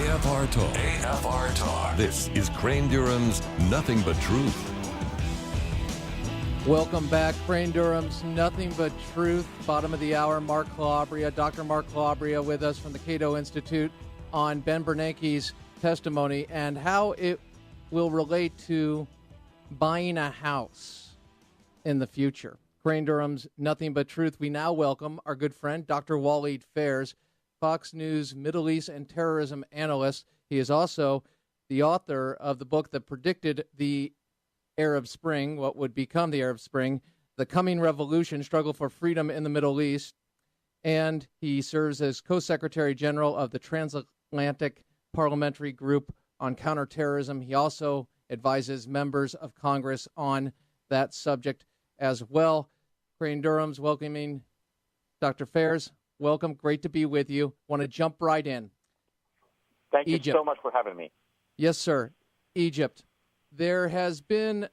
AFR Talk. AFR Talk. This is Crane Durham's Nothing But Truth. Welcome back, Crane Durham's Nothing But Truth. Bottom of the hour, Mark Calabria, Dr. Mark Calabria with us from the Cato Institute on Ben Bernanke's testimony and how it will relate to buying a house in the future. Crane Durham's Nothing But Truth. We now welcome our good friend, Dr. Walid Phares, Fox News Middle East and terrorism analyst. He is also the author of the book that predicted the Arab Spring, what would become the Arab Spring, The Coming Revolution, Struggle for Freedom in the Middle East. And he serves as Co-Secretary General of the Transatlantic Parliamentary Group on Counterterrorism. He also advises members of Congress on that subject as well. Crane Durham's welcoming Dr. Phares. Welcome. Great to be with you. Want to jump right in. Thank you Egypt. so much for having me. Yes, sir. Egypt. There has been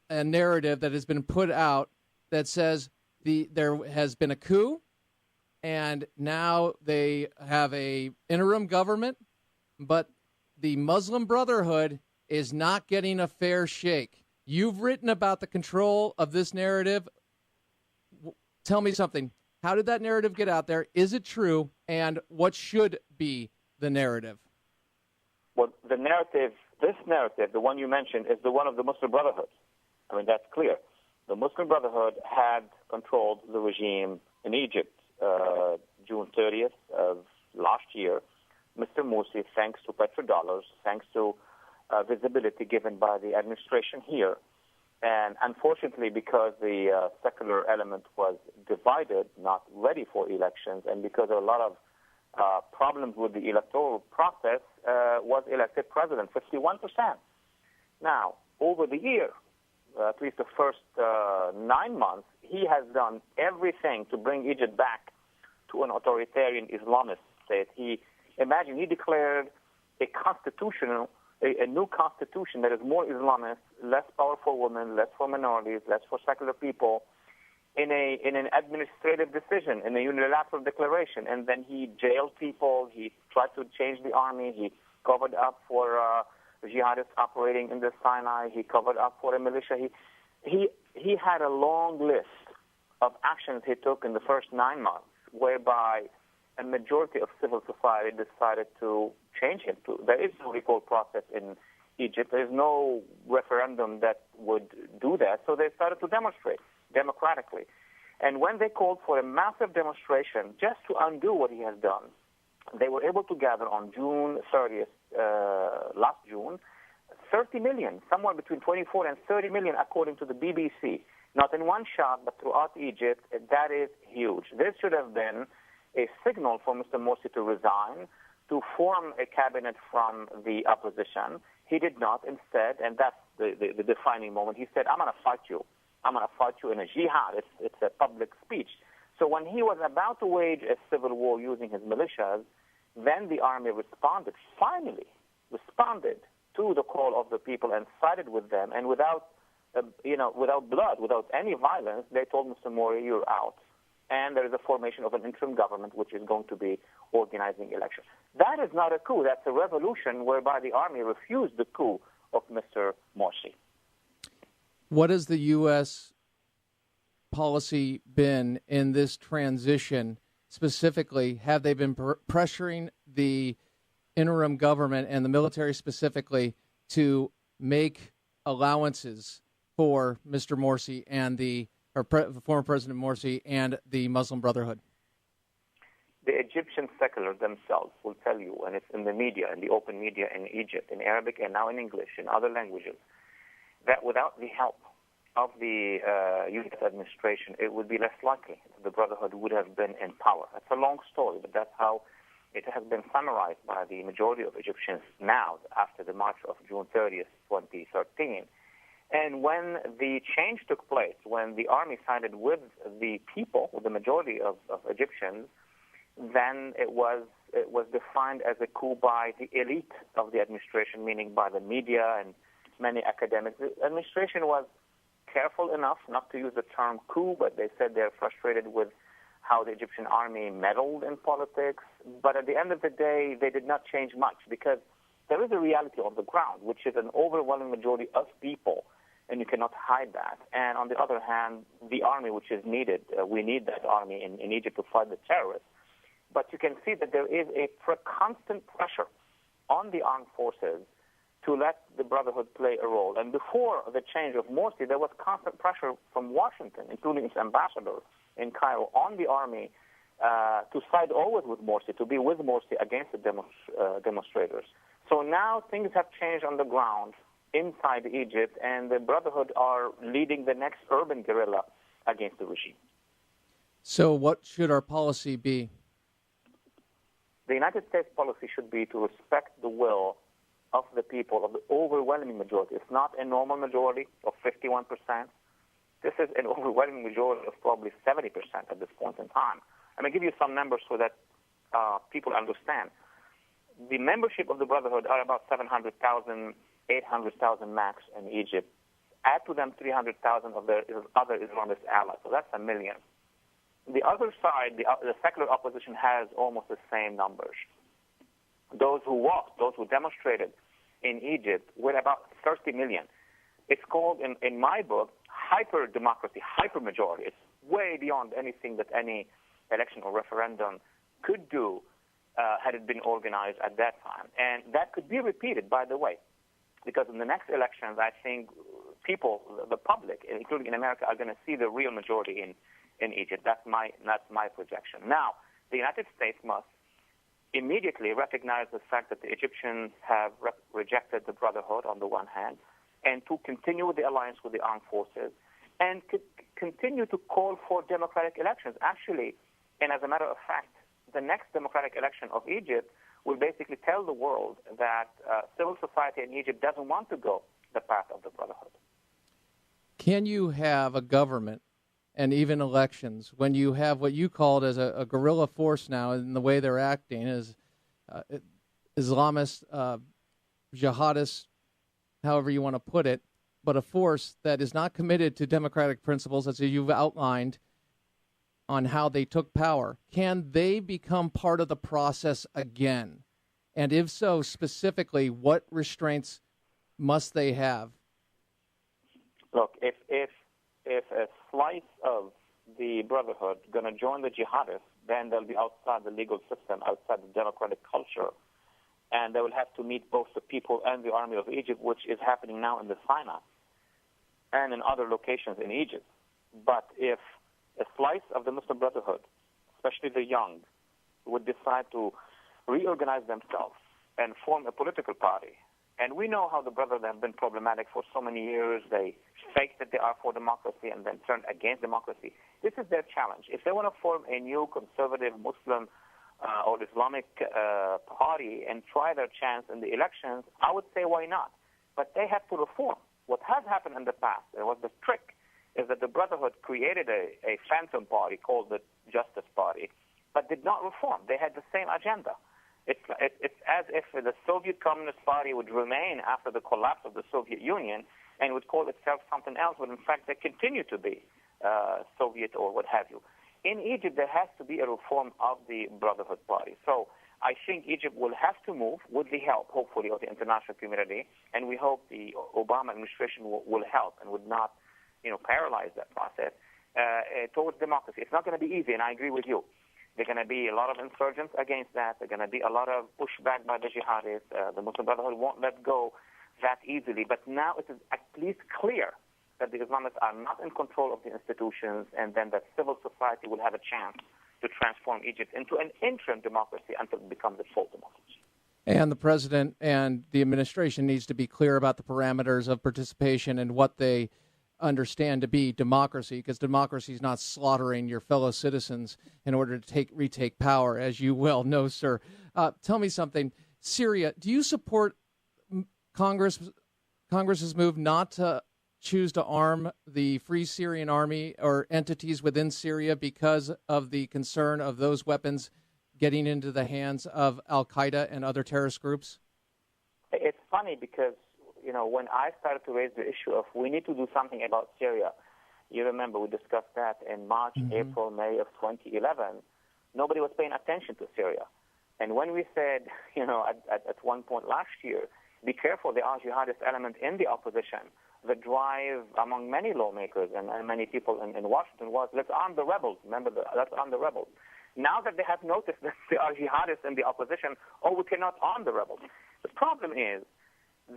a narrative that has been put out that says there has been a coup, and now they have a interim government, but the Muslim Brotherhood is not getting a fair shake. You've written about the control of this narrative. Tell me something. How did that narrative get out there? Is it true? And what should be the narrative? Well, the narrative, this narrative, the one you mentioned, is the one of the Muslim Brotherhood. I mean, that's clear. The Muslim Brotherhood had controlled the regime in Egypt June 30th of last year. Mr. Morsi, thanks to petrodollars, thanks to visibility given by the administration here, and unfortunately because the secular element was divided, not ready for elections, and because of a lot of problems with the electoral process, was elected president, 51%. Now, over the year, at least the first 9 months, he has done everything to bring Egypt back to an authoritarian Islamist state. He declared a new constitution that is more Islamist, less power for women, less for minorities, less for secular people, in an administrative decision, in a unilateral declaration. And then he jailed people. He tried to change the army. He covered up for jihadists operating in the Sinai. He covered up for a militia. He had a long list of actions he took in the first 9 months, whereby a majority of civil society decided to change him. There is no recall process in Egypt. There is no referendum that would do that. So they started to demonstrate democratically. And when they called for a massive demonstration just to undo what he has done, they were able to gather on June 30th, last June, 30 million, somewhere between 24 and 30 million, according to the BBC. Not in one shot, but throughout Egypt. That is huge. This should have been a signal for Mr. Morsi to resign, to form a cabinet from the opposition. He did not. Instead, and that's the defining moment, he said, I'm going to fight you. I'm going to fight you in a jihad. It's a public speech. So when he was about to wage a civil war using his militias, then the army finally responded to the call of the people and sided with them. And without blood, without any violence, they told Mr. Morsi, you're out. And there is a formation of an interim government which is going to be organizing elections. That is not a coup. That's a revolution whereby the army refused the coup of Mr. Morsi. What has the U.S. policy been in this transition? Specifically, have they been pressuring the interim government and the military specifically to make allowances for Mr. Morsi and former President Morsi and the Muslim Brotherhood? The Egyptian secular themselves will tell you, and it's in the media, in the open media in Egypt, in Arabic and now in English, in other languages, that without the help of the U.S. administration, it would be less likely that the Brotherhood would have been in power. That's a long story, but that's how it has been summarized by the majority of Egyptians now, after the march of June 30th, 2013. And when the change took place, when the army sided with the people, with the majority of Egyptians, then it was defined as a coup by the elite of the administration, meaning by the media and many academics. The administration was careful enough not to use the term coup, but they said they're frustrated with how the Egyptian army meddled in politics. But at the end of the day, they did not change much because there is a reality on the ground, which is an overwhelming majority of people, and you cannot hide that. And on the other hand, the army, which is needed, we need that army in Egypt to fight the terrorists. But you can see that there is a constant pressure on the armed forces to let the Brotherhood play a role. And before the change of Morsi, there was constant pressure from Washington, including its ambassador in Cairo, on the army to side always with Morsi, to be with Morsi against the demonstrators. So now things have changed on the ground inside Egypt, and the Brotherhood are leading the next urban guerrilla against the regime. So what should our policy be? The United States policy should be to respect the will of the people, of the overwhelming majority. It's not a normal majority of 51%. This is an overwhelming majority of probably 70% at this point in time. I'm going to give you some numbers so that people understand. The membership of the Brotherhood are about 700,000, 800,000 max in Egypt. Add to them 300,000 of their other Islamist allies, so that's 1 million. The other side, the secular opposition, has almost the same numbers. Those who walked, those who demonstrated in Egypt were about 30 million. It's called, in my book, hyper-democracy, hyper-majority. It's way beyond anything that any election or referendum could do had it been organized at that time. And that could be repeated, by the way, because in the next elections, I think people, the public, including in America, are going to see the real majority in Egypt. That's my projection. Now, the United States must immediately recognize the fact that the Egyptians have rejected the Brotherhood on the one hand, and to continue the alliance with the armed forces, and continue to call for democratic elections. Actually, and as a matter of fact, the next democratic election of Egypt will basically tell the world that civil society in Egypt doesn't want to go the path of the Brotherhood. Can you have a government and even elections when you have what you called as a guerrilla force now, and the way they're acting is Islamist, jihadists, however you want to put it, but a force that is not committed to democratic principles, as you've outlined, on how they took power? Can they become part of the process again? And if so, specifically, what restraints must they have? Look, if a slice of the Brotherhood going to join the jihadists, then they'll be outside the legal system, outside the democratic culture, and they will have to meet both the people and the army of Egypt, which is happening now in the Sinai and in other locations in Egypt. But if a slice of the Muslim Brotherhood, especially the young, would decide to reorganize themselves and form a political party, and we know how the Brotherhood have been problematic for so many years. They faked that they are for democracy and then turned against democracy. This is their challenge. If they want to form a new conservative Muslim or Islamic party and try their chance in the elections, I would say why not? But they have to reform. What has happened in the past, and what the trick, is that the Brotherhood created a phantom party called the Justice Party, but did not reform. They had the same agenda. It's as if the Soviet Communist Party would remain after the collapse of the Soviet Union and would call itself something else, but in fact they continue to be Soviet or what have you. In Egypt, there has to be a reform of the Brotherhood Party. So I think Egypt will have to move with the help, hopefully, of the international community, and we hope the Obama administration will help and would not, paralyze that process towards democracy. It's not going to be easy, and I agree with you. There are going to be a lot of insurgents against that. There are going to be a lot of pushback by the jihadists. The Muslim Brotherhood won't let go that easily. But now it is at least clear that the Islamists are not in control of the institutions, and then that civil society will have a chance to transform Egypt into an interim democracy until it becomes a full democracy. And the president and the administration needs to be clear about the parameters of participation and what they understand to be democracy, because democracy is not slaughtering your fellow citizens in order to retake power, as you well know, sir. Tell me something. Syria, do you support Congress's move not to choose to arm the Free Syrian Army or entities within Syria because of the concern of those weapons getting into the hands of al-Qaeda and other terrorist groups? It's funny because, when I started to raise the issue of we need to do something about Syria, You remember we discussed that in March, April, May of 2011. Nobody was paying attention to Syria. And when we said, at one point last year, be careful, there are jihadist element in the opposition, the drive among many lawmakers and many people in Washington was, let's arm the rebels. Remember, let's arm the rebels. Now that they have noticed that there are jihadists in the opposition, we cannot arm the rebels. The problem is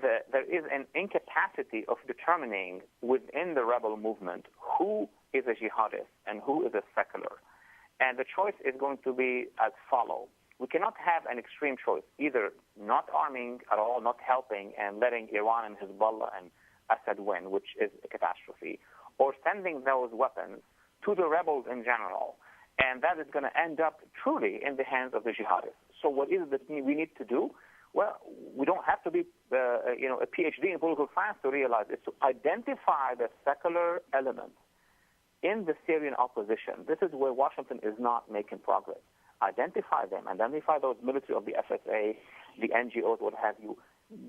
that there is an incapacity of determining within the rebel movement who is a jihadist and who is a secular. And the choice is going to be as follows. We cannot have an extreme choice, either not arming at all, not helping, and letting Iran and Hezbollah and Assad win, which is a catastrophe, or sending those weapons to the rebels in general. And that is going to end up truly in the hands of the jihadists. So what is it that we need to do? Well, we don't have to be a PhD in political science to realize it, to identify the secular element in the Syrian opposition. This is where Washington is not making progress. Identify them, identify those military of the FSA, the NGOs, what have you.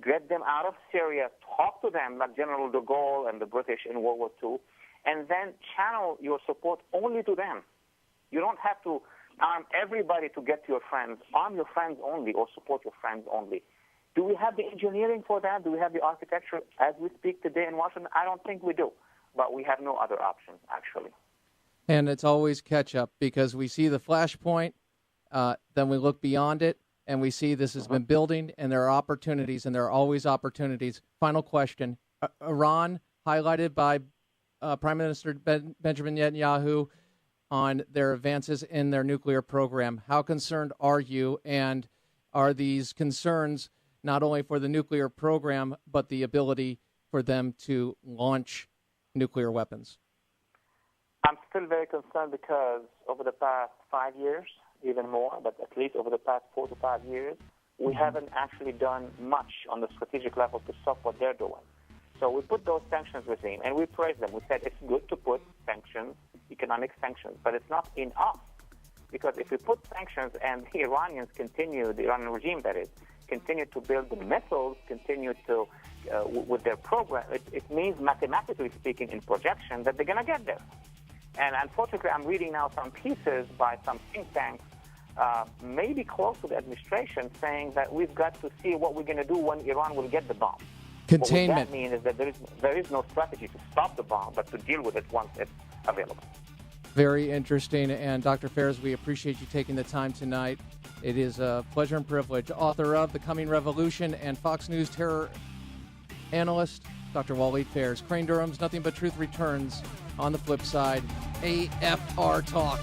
Get them out of Syria, talk to them like General de Gaulle and the British in World War II, and then channel your support only to them. You don't have to arm everybody to get to your friends. Arm your friends only or support your friends only. Do we have the engineering for that? Do we have the architecture as we speak today in Washington? I don't think we do, but we have no other option, actually. And it's always catch-up because we see the flashpoint, then we look beyond it, and we see this has been building, and there are opportunities, and there are always opportunities. Final question. Iran, highlighted by Prime Minister Benjamin Netanyahu on their advances in their nuclear program. How concerned are you, and are these concerns not only for the nuclear program, but the ability for them to launch nuclear weapons? I'm still very concerned because over the past 5 years, even more, but at least over the past 4 to 5 years, we haven't actually done much on the strategic level to stop what they're doing. So we put those sanctions regime, and we praised them. We said it's good to put sanctions, economic sanctions, but it's not enough. Because if we put sanctions and the Iranians continue, the Iranian regime that is, continue to build the missiles, continue to, with their program, it means mathematically speaking in projection that they're going to get there. And unfortunately, I'm reading now some pieces by some think tanks, maybe close to the administration, saying that we've got to see what we're going to do when Iran will get the bomb. Containment. What that means is that there is no strategy to stop the bomb, but to deal with it once it's available. Very interesting. And Dr. Phares, we appreciate you taking the time tonight. It is a pleasure and privilege. Author of The Coming Revolution and Fox News terror analyst, Dr. Walid Phares. Crane Durham's Nothing But Truth returns on the flip side. AFR Talk.